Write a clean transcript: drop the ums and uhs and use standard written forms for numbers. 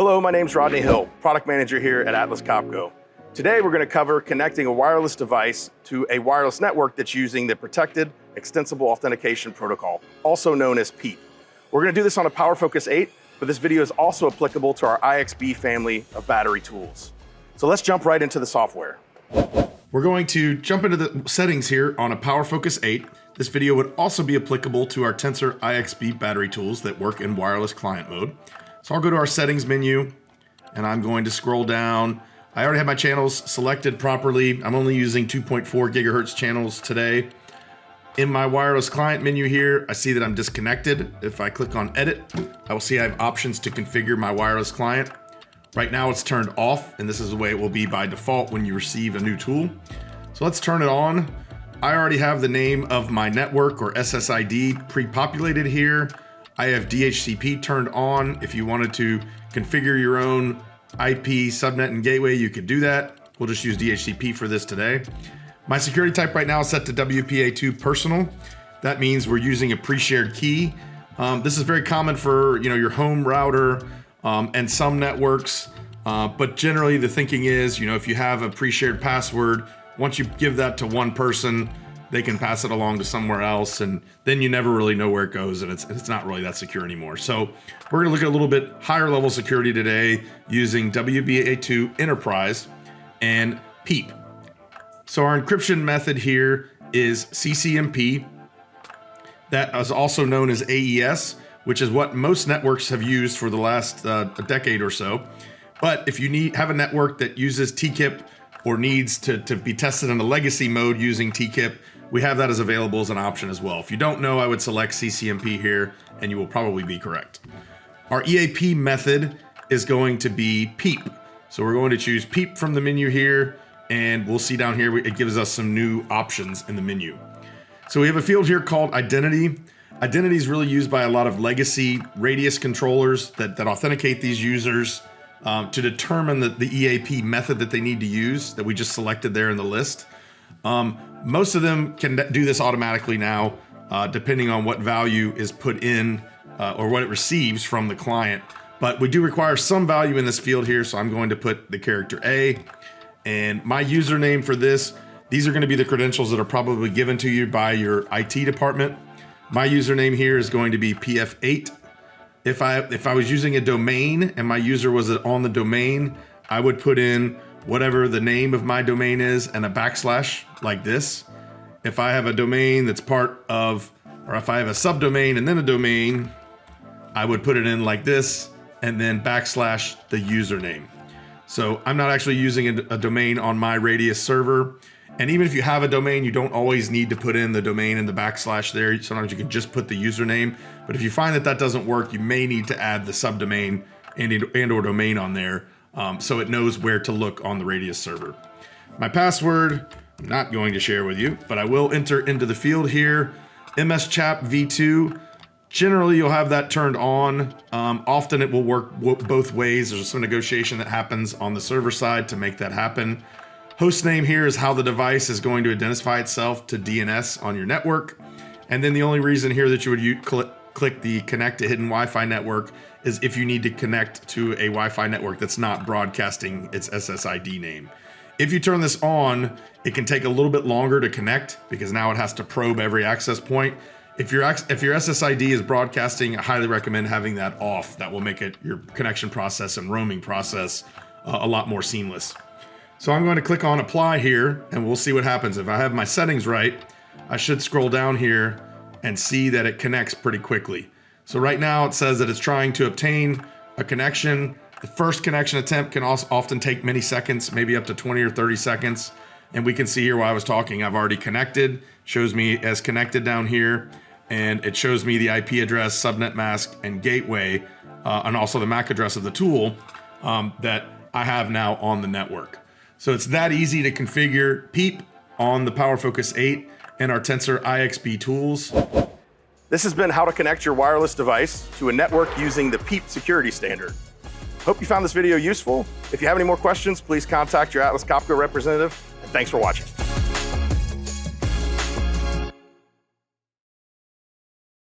Hello, my name's Rodney Hill, product manager here at Atlas Copco. Today we're going to cover connecting a wireless device to a wireless network that's using the Protected Extensible Authentication Protocol, also known as PEAP. We're going to do this on a PowerFocus 8, but this video is also applicable to our IXB family of battery tools. So let's jump right into the software. We're going to jump into the settings here on a PowerFocus 8. This video would also be applicable to our Tensor IXB battery tools that work in wireless client mode. So I'll go to our settings menu and I'm going to scroll down. I already have my channels selected properly. I'm only using 2.4 gigahertz channels today. In my wireless client menu here, I see that I'm disconnected. If I click on edit, I will see I have options to configure my wireless client. Right now it's turned off, and this is the way it will be by default when you receive a new tool. So let's turn it on. I already have the name of my network or SSID pre-populated here. I have DHCP turned on. If you wanted to configure your own IP, subnet, and gateway, you could do that. We'll just use DHCP for this today. My security type right now is set to WPA2 personal. That means we're using a pre-shared key. This is very common for your home router and some networks, but generally the thinking is, if you have a pre-shared password, once you give that to one person, they can pass it along to somewhere else, and then you never really know where it goes, and it's not really that secure anymore. So we're gonna look at a little bit higher level security today using WPA2 Enterprise and PEAP. So our encryption method here is CCMP. That is also known as AES, which is what most networks have used for the last a decade or so. But if you have a network that uses TKIP or needs to be tested in a legacy mode using TKIP, we have that as available as an option as well. If you don't know, I would select CCMP here and you will probably be correct. Our EAP method is going to be PEAP. So we're going to choose PEAP from the menu here, and we'll see down here, it gives us some new options in the menu. So we have a field here called identity. Identity is really used by a lot of legacy radius controllers that authenticate these users to determine the EAP method that they need to use that we just selected there in the list. Most of them can do this automatically now, depending on what value is put in or what it receives from the client. But we do require some value in this field here, so I'm going to put the character A. And my username for this, these are going to be the credentials that are probably given to you by your IT department. My username here is going to be PF8. If I was using a domain and my user was on the domain, I would put in whatever the name of my domain is and a backslash like this. If I have a domain that's part of, or if I have a subdomain and then a domain, I would put it in like this and then backslash the username. So I'm not actually using a domain on my Radius server. And even if you have a domain, you don't always need to put in the domain and the backslash there. Sometimes you can just put the username. But if you find that doesn't work, you may need to add the subdomain and or domain on there so it knows where to look on the Radius server. My password, I'm not going to share with you, but I will enter into the field here, MSChap v2. Generally, you'll have that turned on. Often it will work both ways. There's some negotiation that happens on the server side to make that happen. Hostname here is how the device is going to identify itself to DNS on your network. And then the only reason here that you would click the connect to hidden Wi-Fi network is if you need to connect to a Wi-Fi network that's not broadcasting its SSID name. If you turn this on, it can take a little bit longer to connect because now it has to probe every access point. If your SSID is broadcasting, I highly recommend having that off. That will make your connection process and roaming process a lot more seamless. So I'm going to click on apply here and we'll see what happens. If I have my settings right, I should scroll down here and see that it connects pretty quickly. So right now it says that it's trying to obtain a connection. The first connection attempt can also often take many seconds, maybe up to 20 or 30 seconds. And we can see here while I was talking, I've already connected, shows me as connected down here. And it shows me the IP address, subnet mask, and gateway, and also the MAC address of the tool that I have now on the network. So it's that easy to configure PEAP on the PowerFocus 8 and our Tensor IXB tools. This has been how to connect your wireless device to a network using the PEAP security standard. Hope you found this video useful. If you have any more questions, please contact your Atlas Copco representative, and thanks for watching.